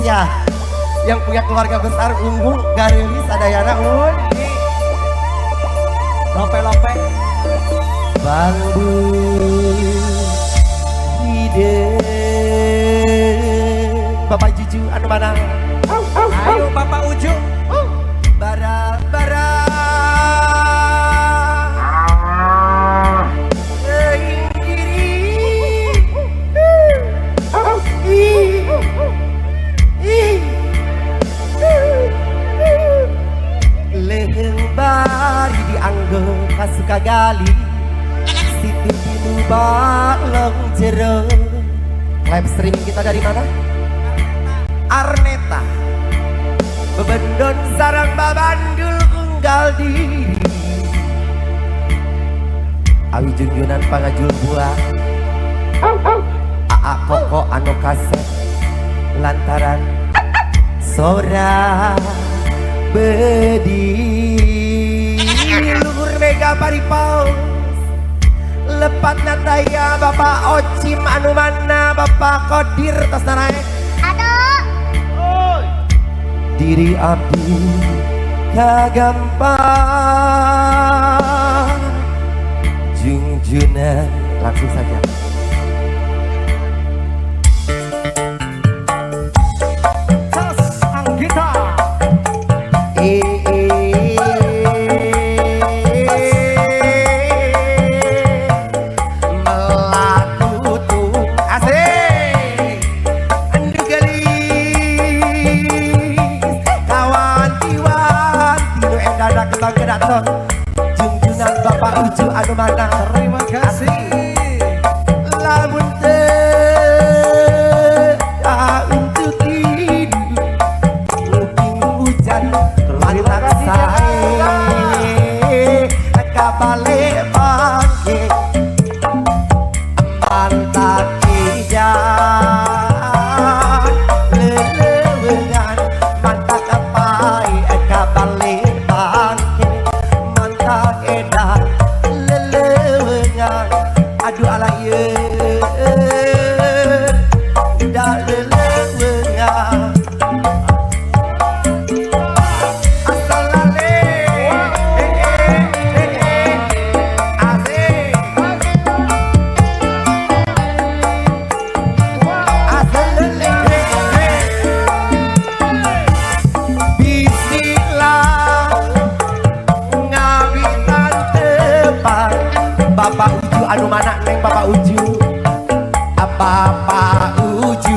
ya yang punya keluarga besar unggul gareli sadayana un lope-lope bambu ide Bapak Juju anu mana ayo Bapak Uju bara bari dianggep kasuka gali situ pilu balong jero. Live streaming kita dari mana? Arneta bebendon sarang babandul unggal diri awi junjunan pangajul buah aa koko anu kaset lantaran sora bedi luhur mega paripaus lepat nataya Bapak Ocim anu mana Bapak Kodir tos naik aduh diri abdi kagampang junjunan langsung saja junjunan Bapak Uju anu mana terima kasih lamun untuk hidup mungkin hujan mantap saya kabale bangke mantap hijau lelewengan mantap kapai kabale aduh ala ye dah lelewengan asal lale asal lele bismillah ngawitan tepat Bapak Uju anu mana neng Bapak Uju Bapak Uju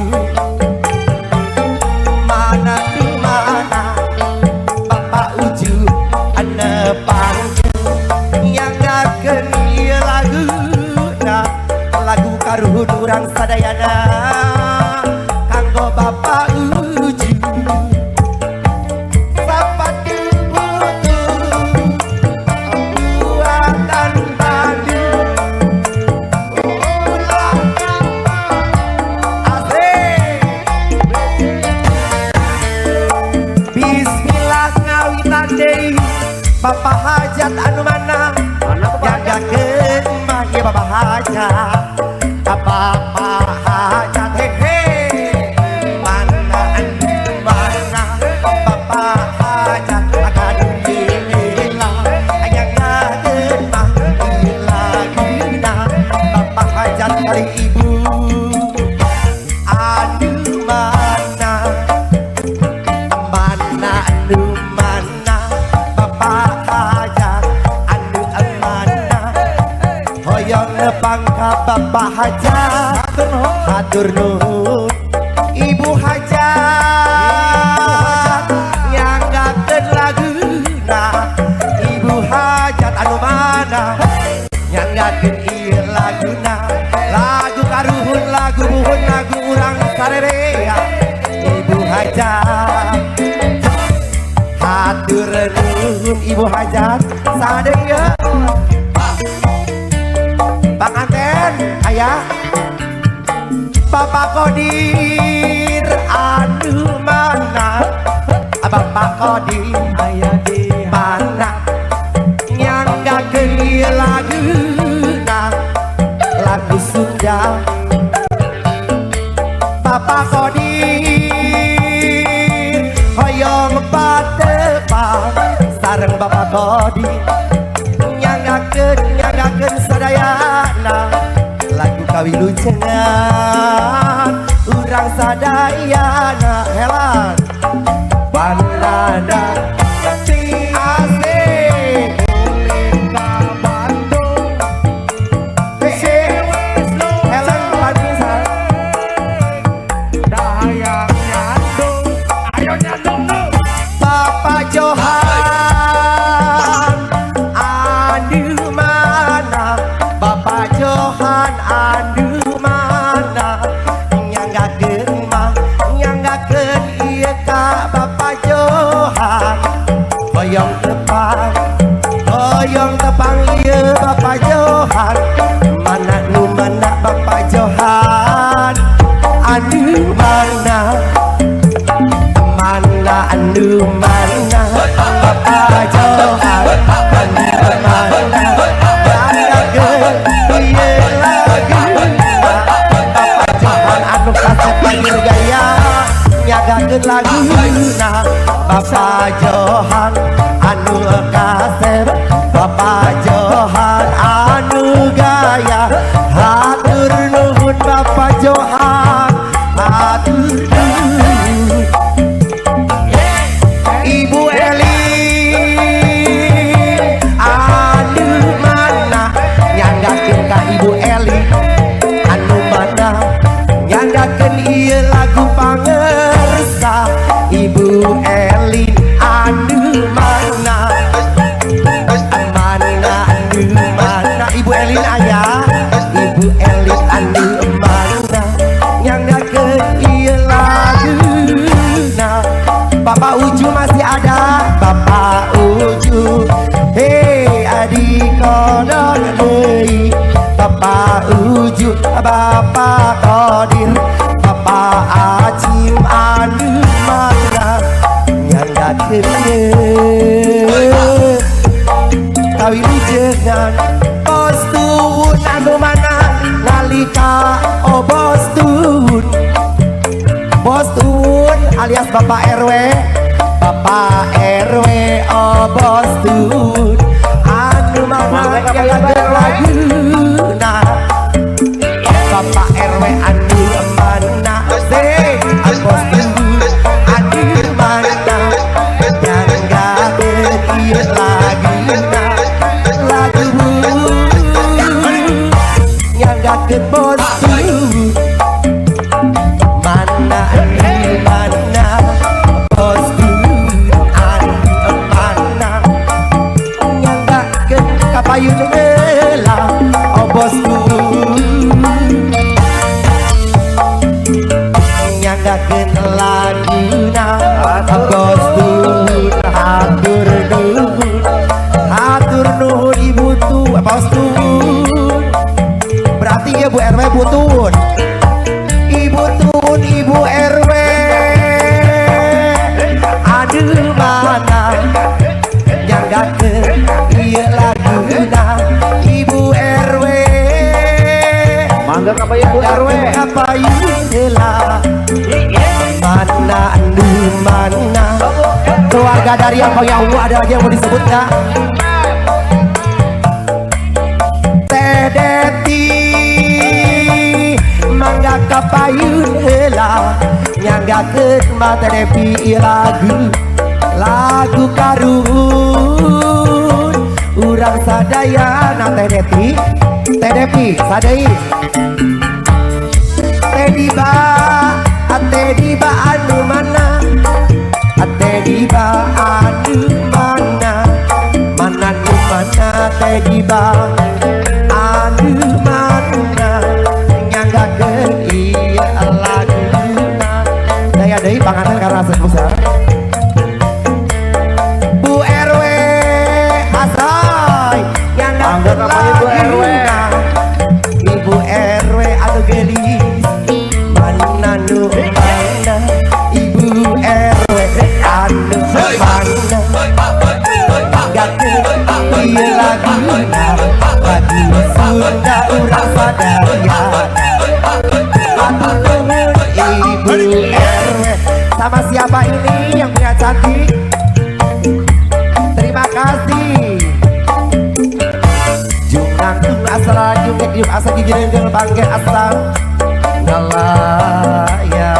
mana di mana Bapak Uju ane pangju yang ngakeun ieu lagu karuhun urang sadayana kanggo Bapak Uju Bapak hajat anu mana jagakeun mah ieu Bapak hajat Bapak hajat hehe mana anu mana Bapak hajat akan hilang aya ngadeun mah hilagina Bapak hajat kali ibu anu mana anu mana hoyong nepangka Bapak hajat hatur nuhun Ibu hajat nyanggakeun laguna Ibu hajat anu mana nyanggakeun ieu laguna lagu karuhun lagu buhun lagu urang sarerea Ibu hajat hatur nuhun Ibu hajat sadaya panganten ayah Bapak Kodir anu mana Bapak Kodir ayah di mana nyanggakeun ieu laguna lagu Sunda Bapak Kodir kodi nyanggakeun sadayana lagu kawilujengan urang sadayana helan bandana asik helan panisan dahayang nyandung ayo nyandung nu Bapak Johan anu mana Bapak Johan anu mana nyanggakeun ieu ka Bapak Johan hoyong tepang ieu Bapak Johan mana nu mana Bapak Johan anu mana anu mana Bapak Johan anu mana nyanggakeun ieu lagu Bapak Johan anu kasep panggil gaya nyanggakeun laguna Bapak Johan anu kasep Bapak Johan anu gaya hatur nuhun Bapak Johan hatur nuhun Ibu Eli anu mana nyanggakeun ka Ibu Eli anu mana nyanggakeun ieu lagu pangersa Ibu Eli anu mana Ibu Eli aya Ibu Eli anu mana nyanggakeun ieu laguna Bapak Uju masih ada Bapak Uju hei adik kodon deui Bapak Uju Bapak Kodir Bapak Acim anu mana nyanggakeun ieu kawilujengan Bos Tuwun anu mana nalika Bos Tuwun alias Bapak RW Bos Tuwun anu mana nyanggakeun laguna Bapak RW anu mana Bos Tuwun anu mana nyanggakeun ieu laguna lagu nyanggakeun Bos Tuwun mana Bos Tuwun anu mana nyanggakeun ka payun heula Bos Tuwun nyanggakeun laguna Bos Tuwun hatur nuhun Ibu Tuwun Bos Tuwun berarti ya Bu RW Bu Tuwun Ibu Tuwun Ibu RW anu mana nyanggakeun ieu laguna Ibu RW mangga ka Ibu RW ka payun heula mana anu mana keluarga dari yang punya Allah ada lagi yang mau disebut nggak? Teh Deti mangga ka payun heula nyanggakeun mah Teh Depi lagu karun urang sadayana Teh Depi sadai Teh Diba anu mana Teh Diba anu mana nu mana Teh Diba anu mana nyanggakeun ieu laguna daya deui panganan karena besar Bu RW asai nyanggakeun laguna Ibu RW anu gelis mana nu mana Ibu RW anu mana nyanggakeun ieu laguna lagu Sunda urang sadayana Ibu RW sama siapa ini yang punya cantik terima kasih hidup asa gigi dengan bangke asam ngalaya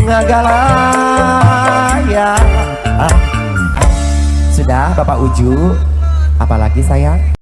ngagalaya. Sudah Bapak Uju, apalagi sayang?